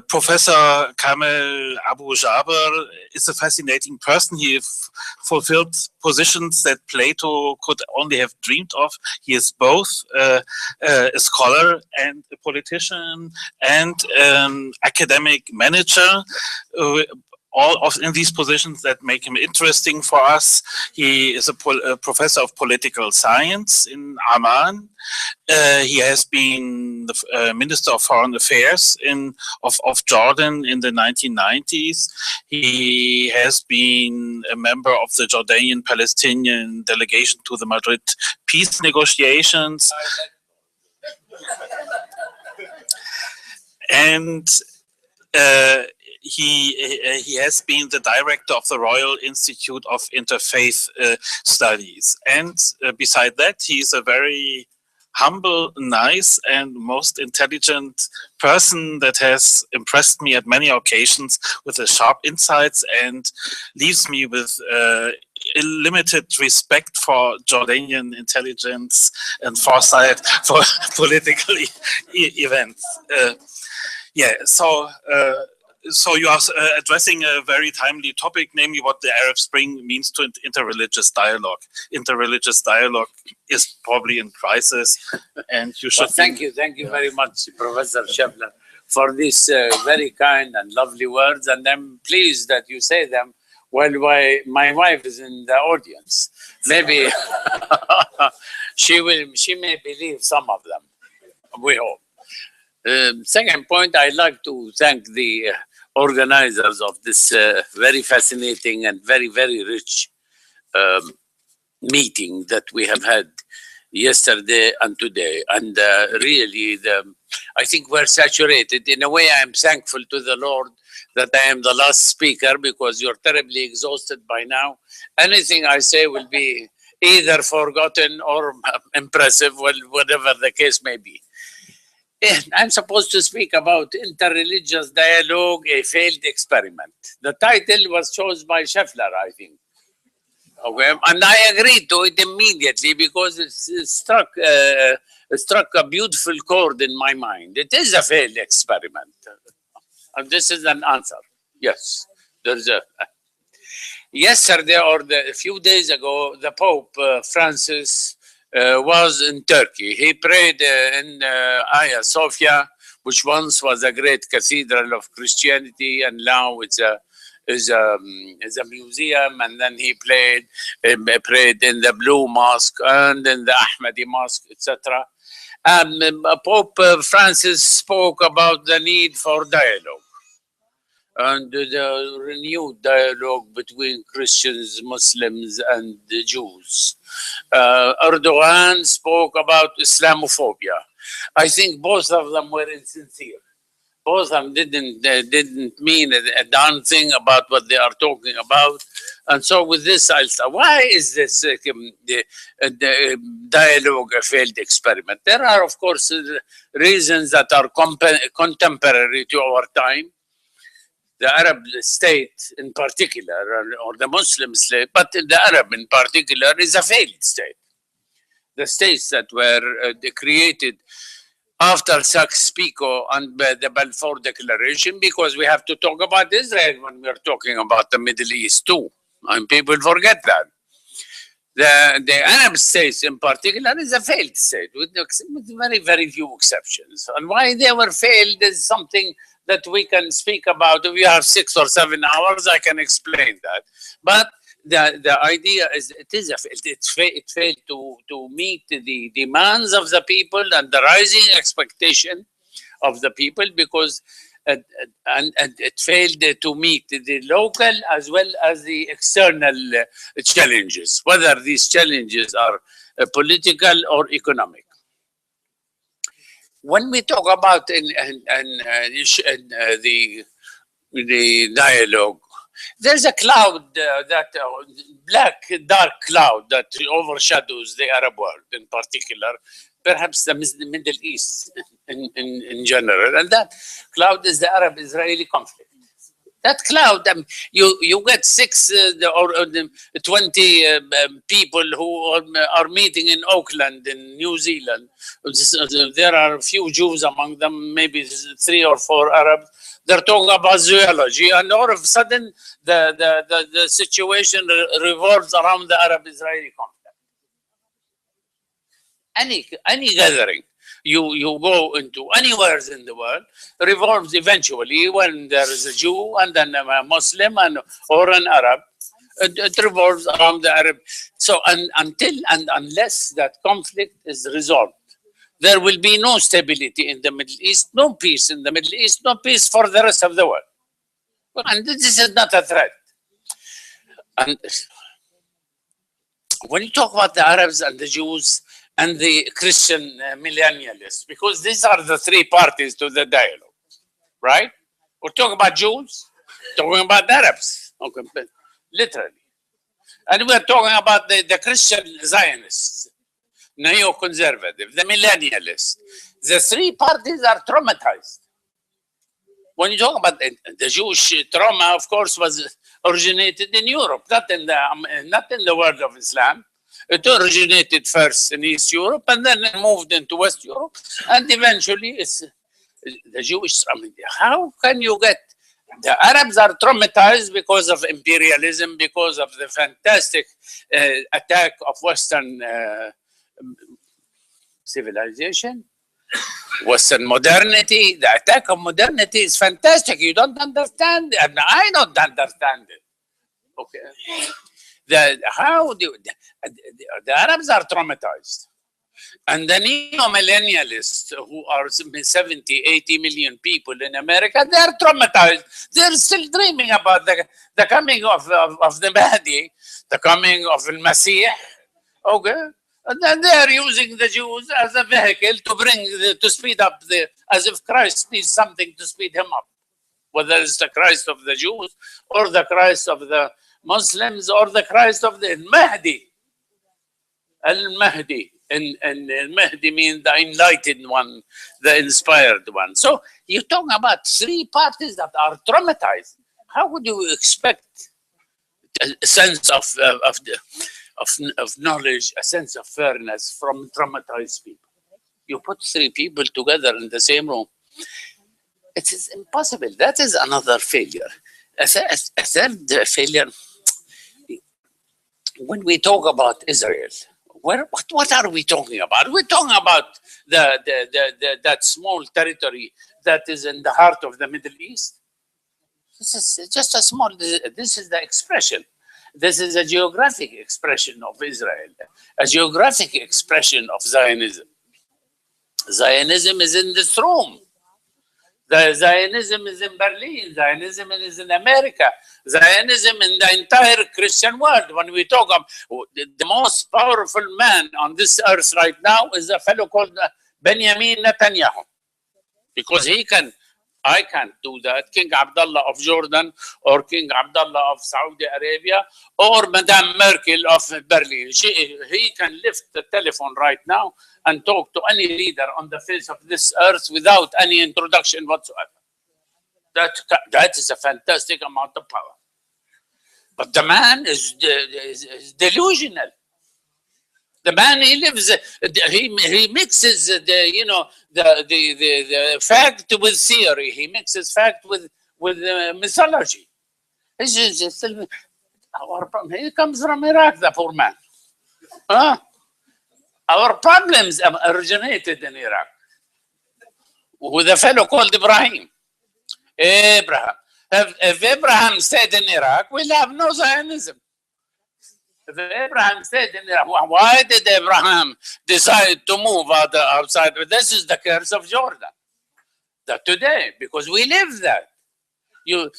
Professor KAMEL Abu Jaber is a fascinating person. He fulfilled positions that Plato could only have dreamed of. He is both a scholar and a politician and an academic manager. All of in these positions that make him interesting for us. He is a professor of political science in Amman. He has been the Minister of Foreign Affairs of Jordan in the 1990s. He has been a member of the Jordanian-Palestinian delegation to the Madrid peace negotiations. And he has been the director of the Royal Institute of Interfaith Studies. And beside that, he's a very humble, nice, and most intelligent person that has impressed me at many occasions with his sharp insights and leaves me with limited respect for Jordanian intelligence and foresight for political events. So you are addressing a very timely topic, namely what the Arab Spring means to interreligious dialogue. Interreligious dialogue is probably in crisis, and you should. Well, thank you very much, Professor Scheffler, for these very kind and lovely words. And I'm pleased that you say them while my wife is in the audience. Maybe she may believe some of them. We hope. Second point, I'd like to thank the organizers of this very fascinating and very, very rich meeting that we have had yesterday and today. And really, I think we're saturated. In a way, I'm thankful to the Lord that I am the last speaker because you're terribly exhausted by now. Anything I say will be either forgotten or impressive, well, whatever the case may be. I'm supposed to speak about interreligious dialogue, a failed experiment. The title was chosen by Scheffler, I think. Okay, and I agreed to it immediately because it struck a beautiful chord in my mind. It is a failed experiment. And this is an answer. Yes, there's a. Yesterday or a few days ago, the Pope Francis was in Turkey. He prayed in Hagia Sophia, which once was a great cathedral of Christianity, and now it's a museum. And then he prayed in the Blue Mosque and in the Ahmadi Mosque, etc. And Pope Francis spoke about the need for dialogue and the renewed dialogue between Christians, Muslims, and the Jews. Erdogan spoke about Islamophobia. I think both of them were insincere. Both of them didn't mean a darn thing about what they are talking about. And so with this, I'll start. Why is this the dialogue a failed experiment? There are, of course, reasons that are contemporary to our time. The Arab state in particular, or the Muslim state, but the Arab in particular is a failed state. The states that were created after Sykes-Picot and the Balfour Declaration, because we have to talk about Israel when we're talking about the Middle East too, and people forget that. The Arab states in particular is a failed state with very, very few exceptions. And why they were failed is something that we can speak about. If you have 6 or 7 hours, I can explain that. But the idea is it failed to meet the demands of the people and the rising expectation of the people, because and it failed to meet the local as well as the external challenges, whether these challenges are political or economic. When we talk about the dialogue, there's a cloud black, dark cloud that overshadows the Arab world in particular, perhaps the Middle East in general. And that cloud is the Arab-Israeli conflict. That cloud, you get 6 or 20 people who are meeting in Auckland, in New Zealand. There are a few Jews among them, maybe 3 or 4 Arabs. They're talking about zoology, and all of a sudden, the situation revolves around the Arab-Israeli conflict. Any gathering you go into anywhere in the world revolves eventually, when there is a Jew and then a Muslim or an Arab, it revolves around the Arab. So until and unless that conflict is resolved, there will be no stability in the Middle East, no peace in the Middle East, no peace for the rest of the world. And this is not a threat. And when you talk about the Arabs and the Jews and the Christian millennialists, because these are the 3 parties to the dialogue, right? We're talking about Jews, talking about Arabs, okay, literally. And we're talking about the Christian Zionists, neoconservative, the millennialists. The 3 parties are traumatized. When you talk about the Jewish trauma, of course, was originated in Europe, not in the world of Islam. It originated first in East Europe and then moved into West Europe, and eventually it's the Jewish trauma. How can you get the Arabs are traumatized because of imperialism, because of the fantastic attack of Western civilization, Western modernity. The attack of modernity is fantastic. You don't understand it. I don't understand it. Okay. The Arabs are traumatized. And the neo-millennialists, who are 70, 80 million people in America, they are traumatized. They're still dreaming about the coming of the Mahdi, the coming of the Masih. Okay. And then they are using the Jews as a vehicle to speed up as if Christ needs something to speed him up. Whether it's the Christ of the Jews or the Christ of the Muslims or the Christ of the Mahdi. Al-Mahdi. And Mahdi means the enlightened one, the inspired one. So you're talking about 3 parties that are traumatized. How would you expect a sense of knowledge, a sense of fairness from traumatized people? You put 3 people together in the same room. It is impossible. That is another failure. A third failure. When we talk about Israel, what are we talking about? We're talking about that small territory that is in the heart of the Middle East. This is just a small. This is the expression. This is a geographic expression of Israel, a geographic expression of Zionism. Zionism is in this room. Zionism is in Berlin. Zionism is in America. Zionism in the entire Christian world. When we talk of the most powerful man on this earth right now is a fellow called Benjamin Netanyahu. Because I can't do that. King Abdullah of Jordan or King Abdullah of Saudi Arabia or Madame Merkel of Berlin. He can lift the telephone right now and talk to any leader on the face of this earth without any introduction whatsoever. That is a fantastic amount of power. But the man is delusional. The man, he lives, he mixes the fact with theory. He mixes fact with mythology. He comes from Iraq, the poor man. Our problems originated in Iraq with a fellow called Abraham. If Abraham stayed in Iraq, we'll have no Zionism. If Abraham stayed in Iraq, why did Abraham decide to move outside? This is the curse of Jordan. That today, because we live that. You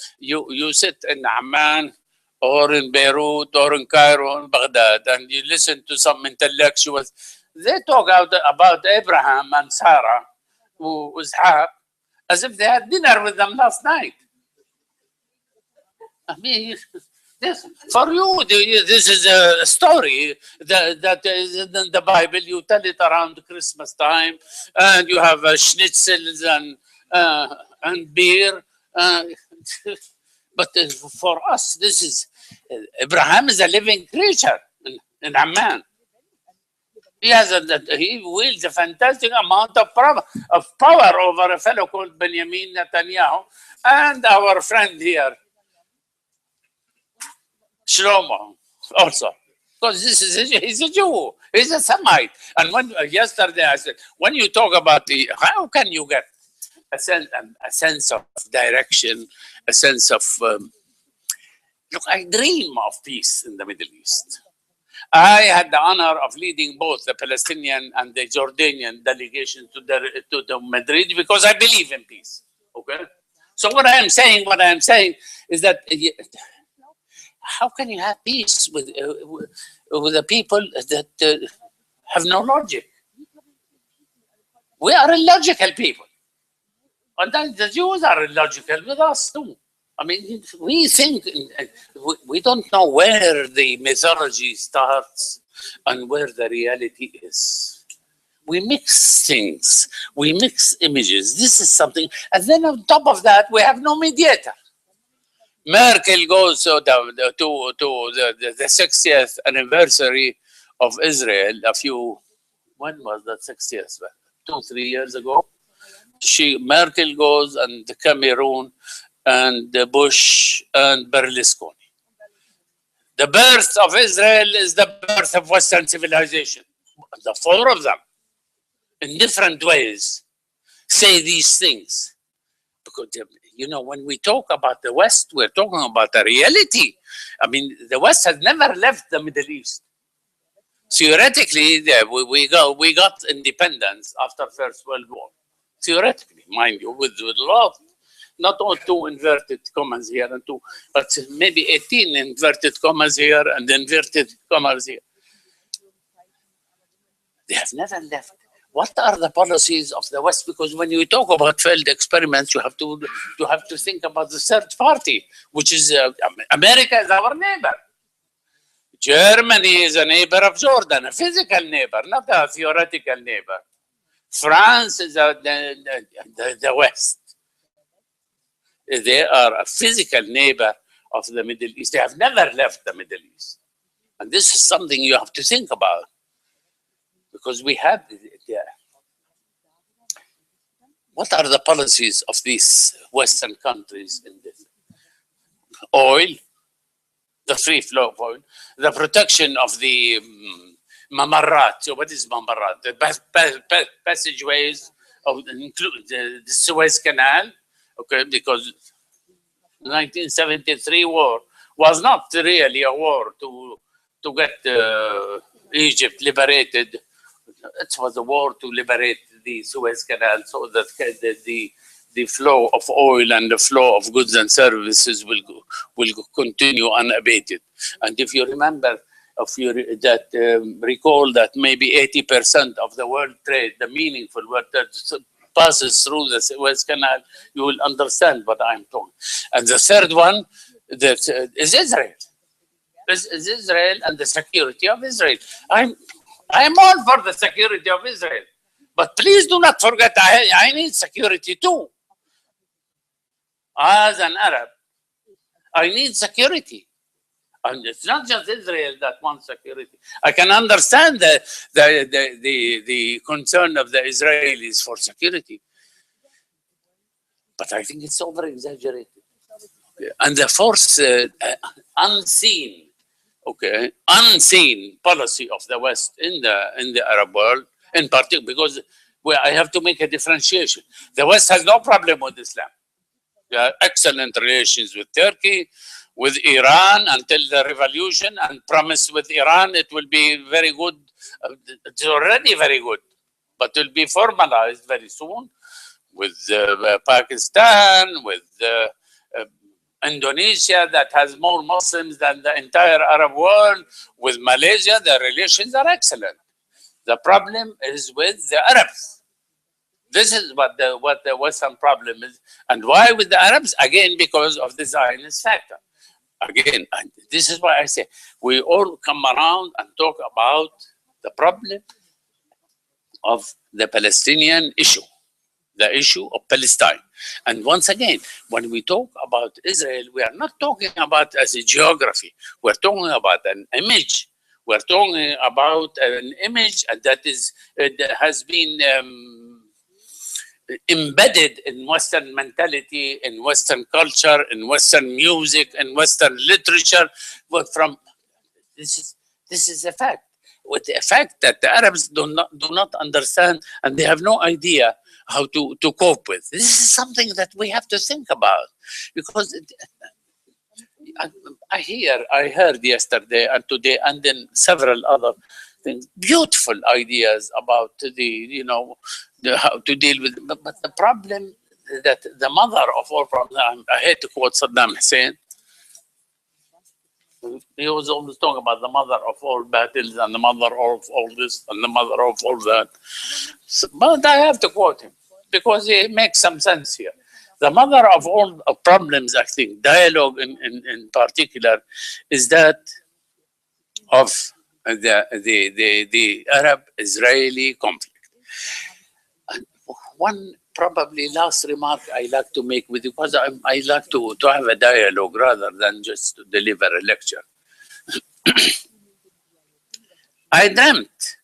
sit in Amman or in Beirut or in Cairo and Baghdad and you listen to some intellectuals. They talk about Abraham and Sarah, Ishaq, as if they had dinner with them last night. I mean, for you, this is a story that is in the Bible. You tell it around Christmas time, and you have schnitzels and beer. But for us, this is, Abraham is a living creature in Amman. He wields a fantastic amount of power over a fellow called Benjamin Netanyahu and our friend here, Shlomo, also. Because he's a Jew, he's a Semite. And yesterday I said, when you talk about how can you get a sense of direction, a sense of, look, I dream of peace in the Middle East. I had the honor of leading both the Palestinian and the Jordanian delegation to the Madrid because I believe in peace. Okay, so what I am saying is that how can you have peace with the people that have no logic? We are illogical people, and then the Jews are illogical with us too. I mean, we think, we don't know where the mythology starts and where the reality is. We mix things, we mix images. This is something, and then on top of that, we have no mediator. Merkel goes to the 60th anniversary of Israel when was that 60th? 2-3 years ago. Merkel goes and Cameroon and Bush and Berlusconi. The birth of Israel is the birth of Western civilization. The four of them, in different ways, say these things. Because, you know, when we talk about the West, we're talking about a reality. I mean, the West has never left the Middle East. Theoretically, we got independence after First World War. Theoretically, mind you, with a lot. Not only 2 inverted commas here and 2, but maybe 18 inverted commas here and inverted commas here. They have never left. What are the policies of the West? Because when you talk about failed experiments, you have to think about the third party, which is America is our neighbor. Germany is a neighbor of Jordan, a physical neighbor, not a theoretical neighbor. France is the West. They are a physical neighbor of the Middle East. They have never left the Middle East. And this is something you have to think about. Because we have, what are the policies of these Western countries in this? Oil, the free flow of oil, the protection of the Mamarat. So what is Mamarat? The passageways of the Suez Canal. Okay, because 1973 war was not really a war to get Egypt liberated. It was a war to liberate the Suez Canal so that the flow of oil and the flow of goods and services will continue unabated. And if you remember, recall that maybe 80% of the world trade, the meaningful world trade, passes through the Suez Canal, you will understand what I'm talking. And the third one that is Israel. This is Israel and the security of Israel. I'm all for the security of Israel, but please do not forget I need security too. As an Arab, I need security. And it's not just Israel that wants security. I can understand the concern of the Israelis for security, but I think it's over-exaggerated. And the fourth unseen policy of the West in the Arab world, in particular, because I have to make a differentiation. The West has no problem with Islam. There are excellent relations with Turkey, with Iran until the revolution, and promised with Iran it will be very good. It's already very good, but it will be formalized very soon with Pakistan, with Indonesia that has more Muslims than the entire Arab world, with Malaysia. The relations are excellent. The problem is with the Arabs. This is what the Western problem is. And why with the Arabs? Again, because of the Zionist factor. Again, and this is why I say we all come around and talk about the problem of the Palestinian issue. the issue of Palestine. And once again, when we talk about Israel, we are not talking about as a geography. We're talking about an image. We're talking about an image that has been embedded in Western mentality, in Western culture, in Western music, in Western literature. But this is a fact. With the fact that the Arabs do not understand, and they have no idea how to cope with. This is something that we have to think about, because I heard yesterday and today, and then several other things, beautiful ideas about how to deal with it. But the problem that the mother of all problems, I hate to quote Saddam Hussein. He was always talking about the mother of all battles and the mother of all this and the mother of all that. So, but I have to quote him because it makes some sense here. The mother of all problems, I think, dialogue in particular, is that of the Arab-Israeli conflict. And one probably last remark I like to make with you, because I like to have a dialogue rather than just to deliver a lecture. I dreamt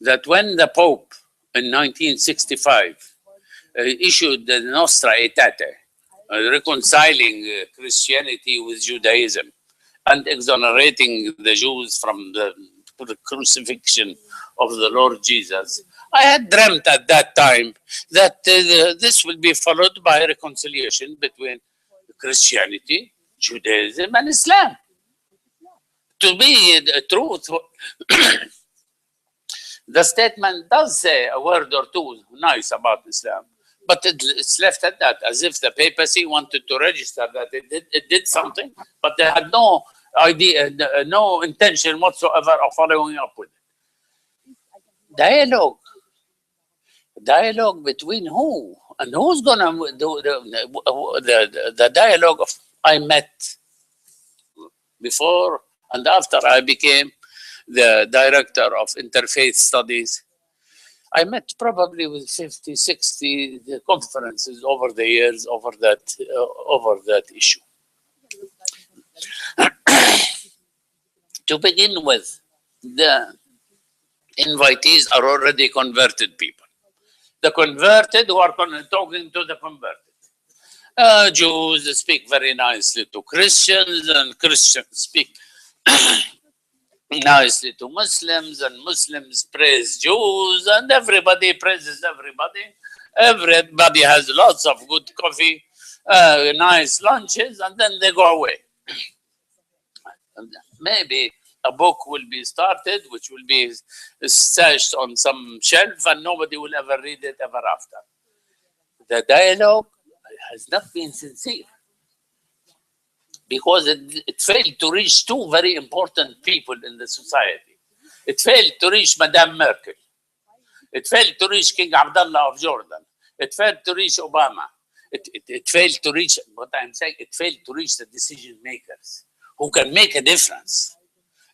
that when the Pope in 1965 issued the Nostra Aetate, reconciling Christianity with Judaism and exonerating the Jews from the crucifixion of the Lord Jesus, I had dreamt at that time that this will be followed by a reconciliation between Christianity, Judaism, and Islam. To be the truth, the statement does say a word or two nice about Islam, but it's left at that, as if the papacy wanted to register that it did something, but they had no idea, no intention whatsoever of following up with it. Dialogue between who? And who's going to do the dialogue of I met before and after I became the director of interfaith studies. I met probably with 50, 60 conferences over the years over that issue. To begin with, the invitees are already converted people. The converted who are talking to the converted. Jews speak very nicely to Christians, and Christians speak nicely to Muslims, and Muslims praise Jews, and everybody praises everybody. Everybody has lots of good coffee, nice lunches, and then they go away. Maybe a book will be started, which will be stashed on some shelf, and nobody will ever read it ever after. The dialogue has not been sincere, because it failed to reach two very important people in the society. It failed to reach Madame Merkel. It failed to reach King Abdullah of Jordan. It failed to reach Obama. It failed to reach, what I'm saying, it failed to reach the decision makers who can make a difference,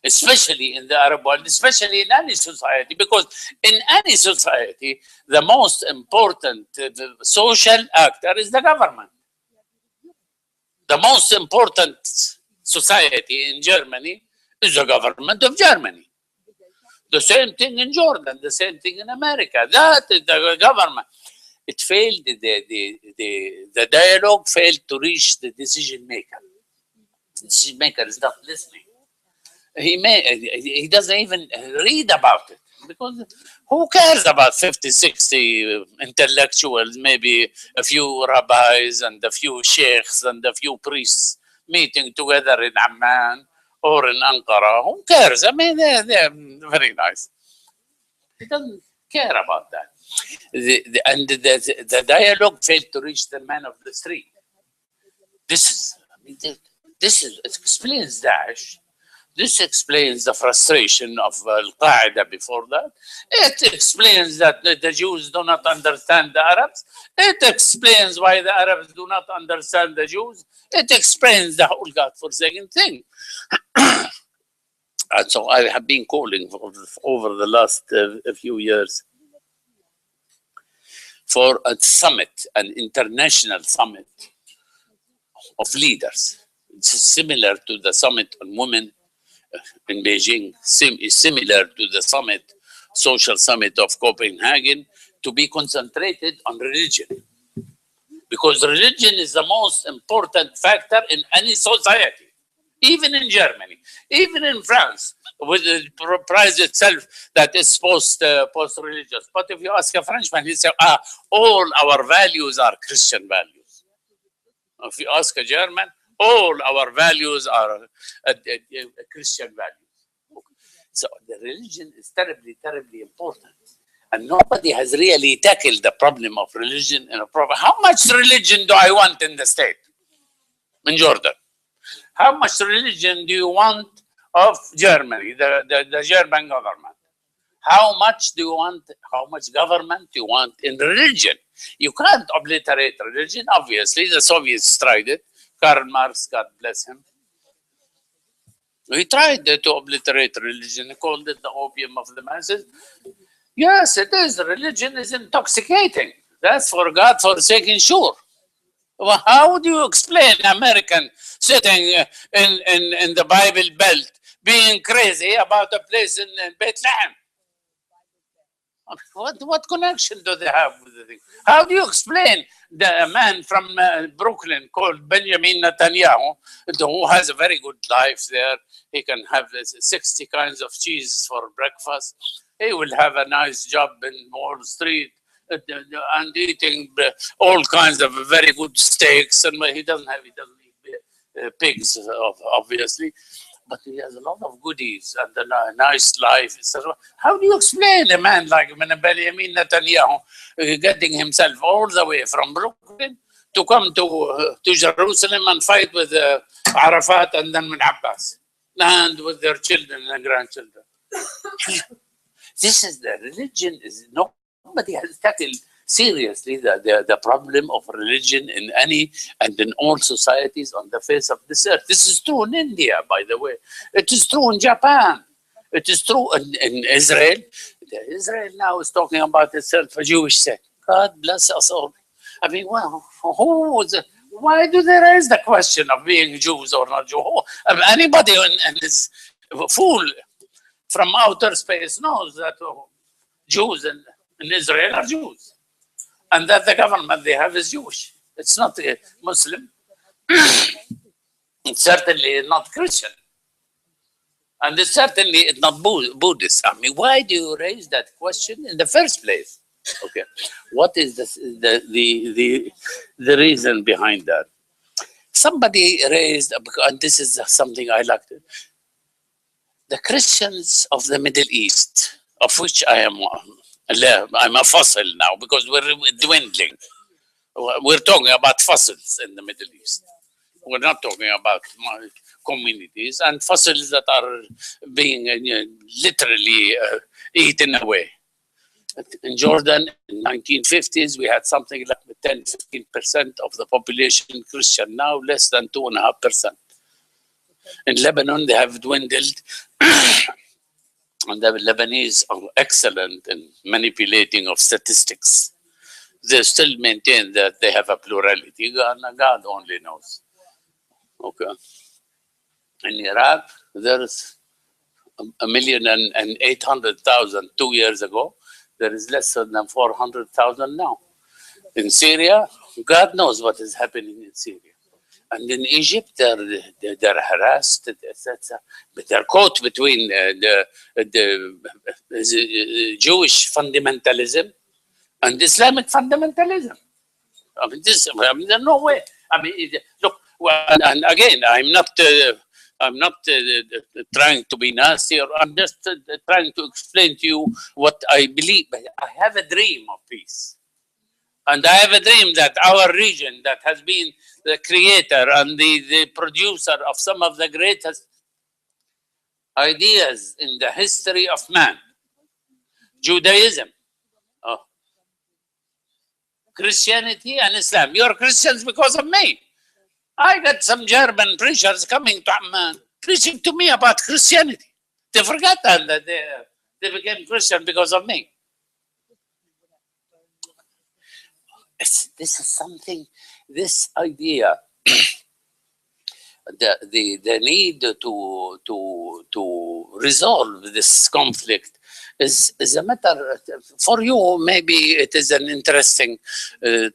especially in the Arab world, especially in any society, because in any society, the most important social actor is the government. The most important society in Germany is the government of Germany. The same thing in Jordan, the same thing in America. That is the government. It failed, the dialogue failed to reach the decision maker. The decision maker is not listening. He doesn't even read about it, because who cares about 50, 60 intellectuals, maybe a few rabbis and a few sheikhs and a few priests meeting together in Amman or in Ankara? Who cares? I mean, they're very nice. He doesn't care about that. The dialogue failed to reach the man of the street. This explains Daesh. This explains the frustration of Al-Qaeda before that. It explains that the Jews do not understand the Arabs. It explains why the Arabs do not understand the Jews. It explains the whole godforsaken thing. And so I have been calling over the last few years for a summit, an international summit of leaders. It's similar to the summit on women in Beijing, similar to the summit, social summit of Copenhagen, to be concentrated on religion. Because religion is the most important factor in any society, even in Germany, even in France, with the prize itself that is post-religious. But if you ask a Frenchman, he say, all our values are Christian values. If you ask a German, all our values are Christian values. So the religion is terribly, terribly important. And nobody has really tackled the problem of religion in a proper. How much religion do I want in the state? In Jordan. How much religion do you want of Germany, the German government? How much do you want, how much government do you want in religion? You can't obliterate religion, obviously. The Soviets tried it. Karl Marx, God bless him. He tried to obliterate religion. He called it the opium of the masses. Yes, it is. Religion is intoxicating. That's for God's forsaken sure. Well, how do you explain American sitting in the Bible Belt being crazy about a place in Bethlehem? What connection do they have with the thing? How do you explain the man from Brooklyn called Benjamin Netanyahu, who has a very good life there? He can have 60 kinds of cheese for breakfast. He will have a nice job in Wall Street and eating all kinds of very good steaks. And he doesn't eat pigs, obviously. But he has a lot of goodies and a nice life, etc. How do you explain a man like Benjamin Netanyahu getting himself all the way from Brooklyn to come to Jerusalem and fight with Arafat and then with Abbas and with their children and grandchildren? This is the religion. Nobody has tackled seriously the problem of religion in any and in all societies on the face of this earth. This is true in India, by the way. It is true in Japan. It is true in Israel. Israel now is talking about itself a Jewish state. God bless us all. I mean, well, why do they raise the question of being Jews or not Jews? Anybody in this fool from outer space knows that Jews in Israel are Jews. And that the government they have is Jewish. It's not Muslim. It's certainly not Christian. And it's certainly not Buddhist. I mean, why do you raise that question in the first place? Okay. What is the reason behind that? Somebody raised, and this is something I like to, the Christians of the Middle East, of which I am one. I'm a fossil now because we're dwindling. We're talking about fossils in the Middle East. We're not talking about communities and fossils that are being literally eaten away. In Jordan, in the 1950s, we had something like 10-15% of the population Christian. Now, less than 2.5%. In Lebanon, they have dwindled. And the Lebanese are excellent in manipulating of statistics. They still maintain that they have a plurality. God only knows. Okay. In Iraq, there's 1,800,000 2 years ago. There is less than 400,000 now. In Syria, God knows what is happening in Syria. And in Egypt, they're harassed, etc. But they're caught between the Jewish fundamentalism and Islamic fundamentalism. I mean, there's no way. I mean, look, and again, I'm not trying to be nasty, or I'm just trying to explain to you what I believe. I have a dream of peace. And I have a dream that our region that has been the creator and the producer of some of the greatest ideas in the history of man, Judaism, Christianity and Islam. You're Christians because of me. I got some German preachers coming to Amman, preaching to me about Christianity. They forgot that they became Christian because of me. this is something, this idea, the need to resolve this conflict is a matter for you. Maybe it is an interesting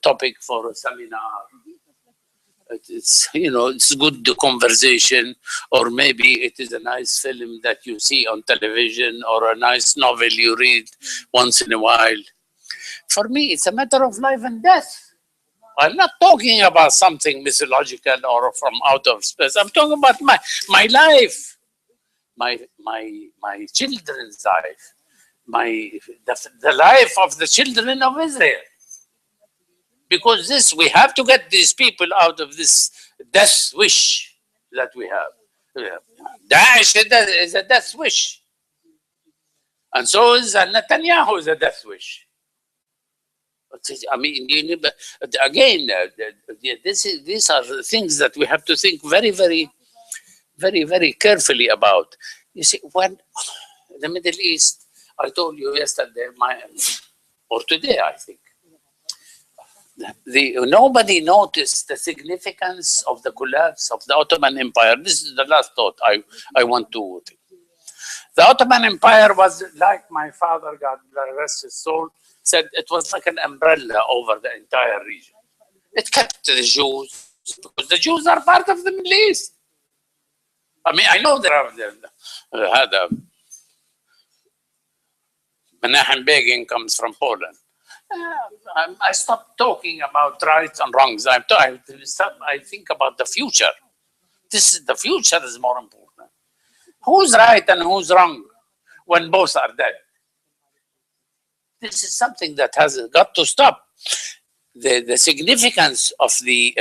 topic for a seminar. It's, you know, it's good conversation, or maybe it is a nice film that you see on television, or a nice novel you read once in a while. For me, it's a matter of life and death. I'm not talking about something mythological or from out of space. I'm talking about my life, my children's life, the life of the children of Israel. Because this, we have to get these people out of this death wish that we have. Daesh is a death wish. And so is Netanyahu is a death wish. I mean, again, these are the things that we have to think very, very, very, very carefully about. You see, when the Middle East, I told you yesterday, or today, I think, nobody noticed the significance of the collapse of the Ottoman Empire. This is the last thought I want to think. The Ottoman Empire was like my father, God rest his soul, said, it was like an umbrella over the entire region. It kept the Jews, because the Jews are part of the Middle East. I mean, I know there are Menachem Begin comes from Poland. I stopped talking about rights and wrongs. I think about the future. The future is more important. Who's right and who's wrong when both are dead? This is something that has got to stop. The significance of the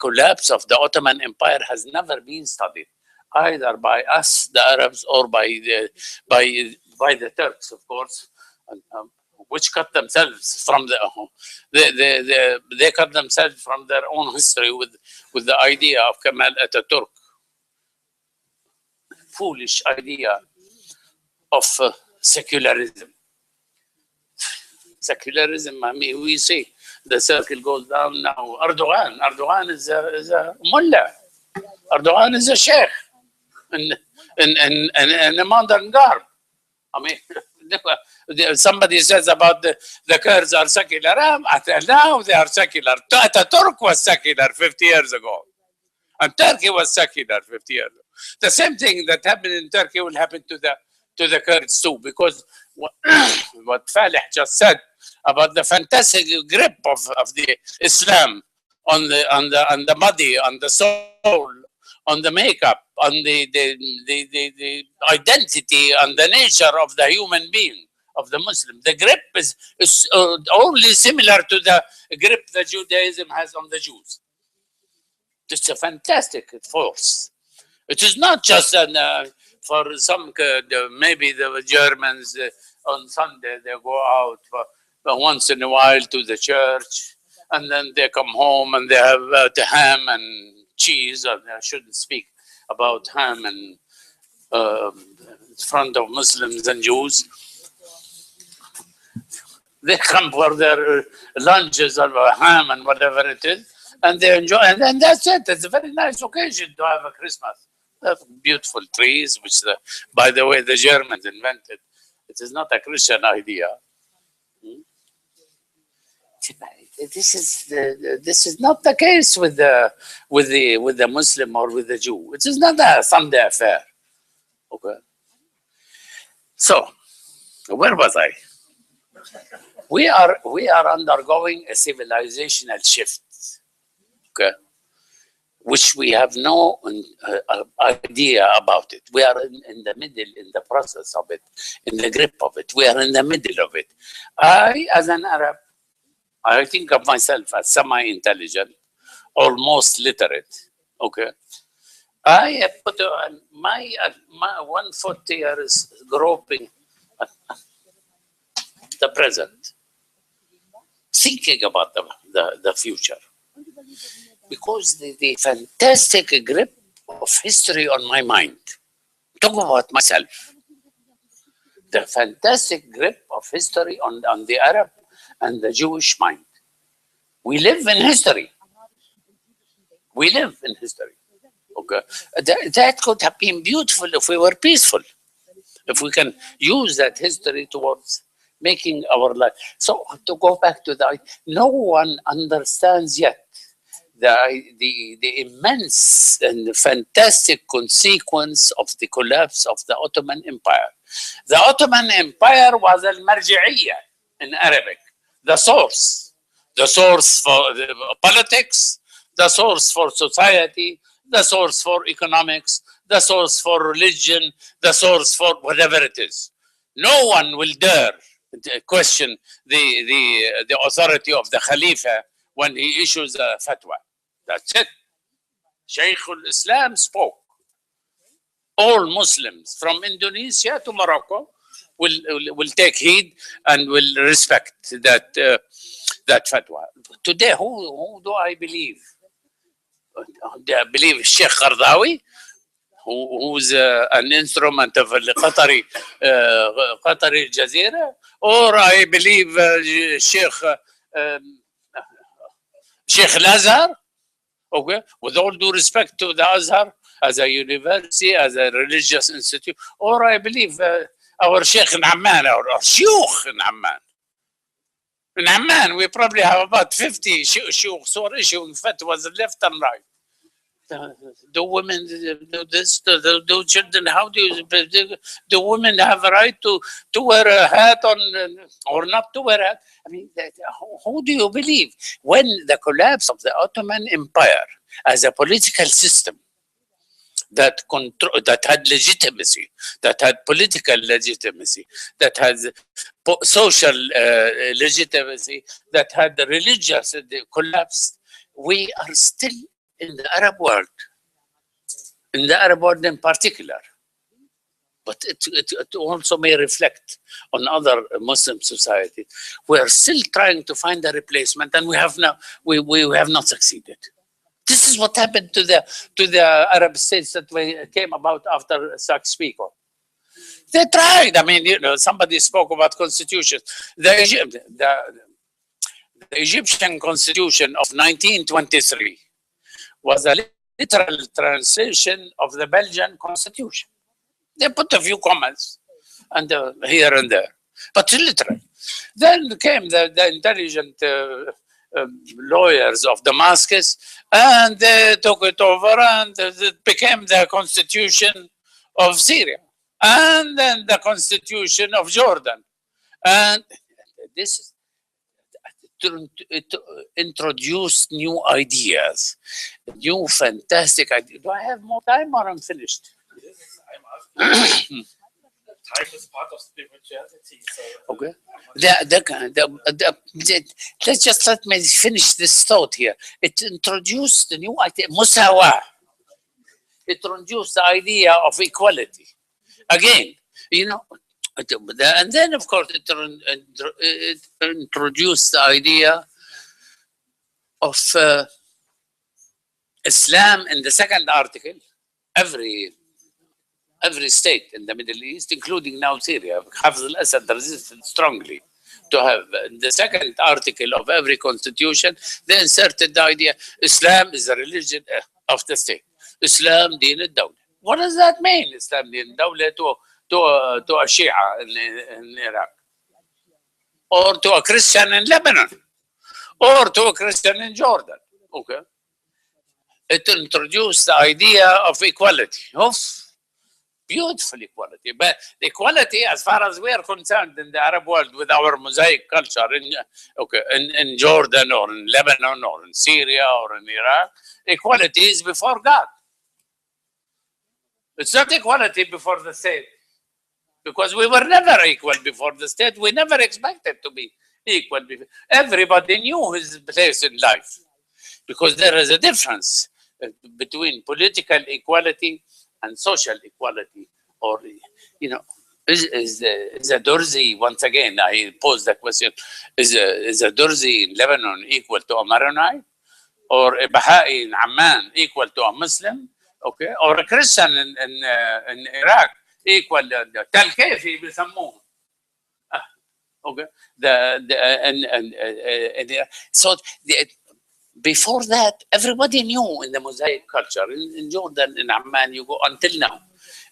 collapse of the Ottoman Empire has never been studied, either by us, the Arabs, or by the Turks, of course. Which cut themselves from they cut themselves from their own history with the idea of KAMEL Atatürk. Foolish idea of secularism. Secularism, I mean, we see the circle goes down now. Erdogan is a mullah. Erdogan is a sheikh in a modern garb. I mean, somebody says about the Kurds are secular. Now they are secular. Atatürk was secular 50 years ago. And Turkey was secular 50 years ago. The same thing that happened in Turkey will happen to the Kurds too, because what Falih just said about the fantastic grip of the Islam on the body, on the soul, on the makeup, on the identity and the nature of the human being, of the Muslim. The grip is only similar to the grip that Judaism has on the Jews. It's a fantastic force. It is not just for some, maybe the Germans on Sunday, they go out once in a while to the church, and then they come home and they have the ham and cheese. I shouldn't speak about ham and in front of Muslims and Jews. They come for their lunches or ham and whatever it is, and they enjoy, and then that's it. It's a very nice occasion to have a Christmas. Beautiful trees, which, by the way, the Germans invented. It is not a Christian idea. This is not the case with the Muslim or with the Jew. It is not a Sunday affair. Okay. So, where was I? We are undergoing a civilizational shift. Okay. Which we have no idea about it. We are in the middle, in the process of it, in the grip of it. We are in the middle of it. I, as an Arab, I think of myself as semi-intelligent, almost literate. Okay, I have put my 1 foot here is groping the present, thinking about the future. Because the fantastic grip of history on my mind. Talk about myself. The fantastic grip of history on the Arab and the Jewish mind. We live in history. We live in history. Okay, that could have been beautiful if we were peaceful. If we can use that history towards making our life. So to go back to that, no one understands yet the immense and fantastic consequence of the collapse of the Ottoman Empire. The Ottoman Empire was al-marji'iyya in Arabic, the source for the politics, the source for society, the source for economics, the source for religion, the source for whatever it is. No one will dare question the authority of the Khalifa when he issues a fatwa. That's it. Shaykh al-Islam spoke. All Muslims from Indonesia to Morocco will take heed and will respect that fatwa. Today, who do I believe? I believe Sheikh Qardawi, who's an instrument of the Qatari Jazeera, or I believe Sheikh Al-Azhar. Okay, with all due respect to the Azhar as a university, as a religious institute, or I believe our Sheikh in Amman, or Shuyukh in Amman. In Amman, we probably have about 50 shuyukhs who are issuing fatwas left and right. Do women do this? Do children? How do women have a right to wear a hat or not to wear a hat? I mean, who do you believe? When the collapse of the Ottoman Empire as a political system that had legitimacy, that had political legitimacy, that has social legitimacy, that had the religious collapse, we are still in the Arab world, in the Arab world in particular. But it also may reflect on other Muslim societies. We are still trying to find a replacement, and we have not succeeded. This is what happened to the Arab states that came about after Sykes-Picot. They tried. I mean, somebody spoke about constitutions. The Egyptian constitution of 1923 was a literal translation of the Belgian constitution. They put a few comments and here and there, but literal. Then came the intelligent lawyers of Damascus, and they took it over, and it became the constitution of Syria, and then the constitution of Jordan. And this it introduced new ideas, new fantastic ideas. Do I have more time, or I'm finished? Yes, time is part of spirituality. So. Okay. Let me finish this thought here. It introduced the new idea, musawa. It introduced the idea of equality. Again, and then of course it introduced the idea of Islam in the second article. Every state in the Middle East, including now Syria, Hafez al-Assad resisted strongly to have the second article of every constitution. They inserted the idea Islam is the religion of the state. Islam din al-dawla. What does that mean? Islam din al-dawla to a Shia in Iraq, or to a Christian in Lebanon, or to a Christian in Jordan. Okay. It introduced the idea of equality. Beautiful equality, but equality, as far as we are concerned in the Arab world, with our mosaic culture in Jordan or in Lebanon or in Syria or in Iraq, equality is before God. It's not equality before the state, because we were never equal before the state. We never expected to be equal. Everybody knew his place in life, because there is a difference between political equality and social equality. Or, is a Durzi, once again, I pose the question, is a Durzi in Lebanon equal to a Maronite? Or a Baha'i in Amman equal to a Muslim? Okay, or a Christian in Iraq equal to Tal Kayfi بيسموه. Okay, before that, everybody knew in the Mosaic culture. In Jordan, in Amman, you go until now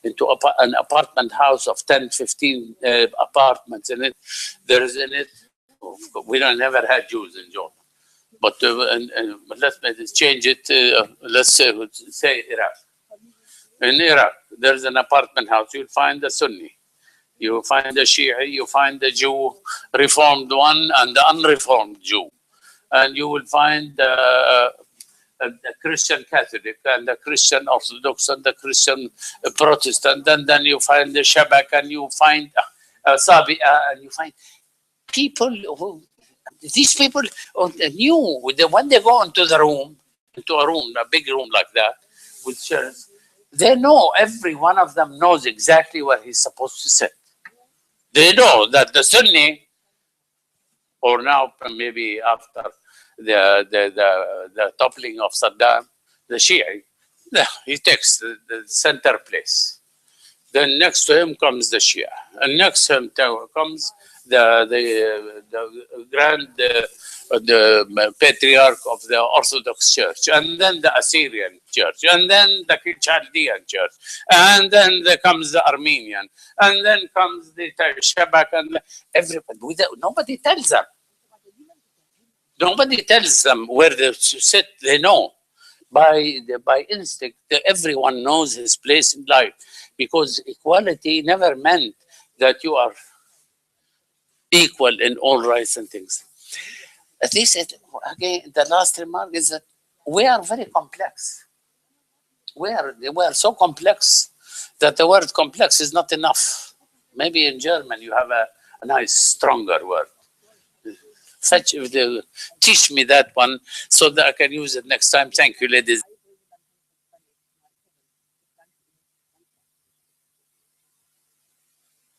into an apartment house of 10, 15 apartments in it. There is in it, we don't never had Jews in Jordan. But let's change it. Let's say Iraq. In Iraq, there's an apartment house. You'll find the Sunni. You find the Shia. You find the Jew, Reformed one, and the unreformed Jew. And you will find the Christian Catholic and the Christian Orthodox and the Christian Protestant. And then you find the Shabak and you find Sabi'a and you find people who, these people knew when they go into the room, into a room, a big room like that with chairs, they know, every one of them knows exactly where he's supposed to sit. They know that the Sunni, or now maybe after the toppling of Saddam, the Shia, he takes the center place. Then next to him comes the Shia, and next to him comes the grand the patriarch of the Orthodox Church, and then the Assyrian Church, and then the Chaldean Church, and then there comes the Armenian, and then comes the Shabak, and everybody. Nobody tells them. Nobody tells them where they sit. They know by instinct. Everyone knows his place in life, because equality never meant that you are equal in all rights and things. At least, again, the last remark is that we are very complex. We are so complex that the word complex is not enough. Maybe in German you have a nice, stronger word. Teach me that one so that I can use it next time. Thank you, ladies.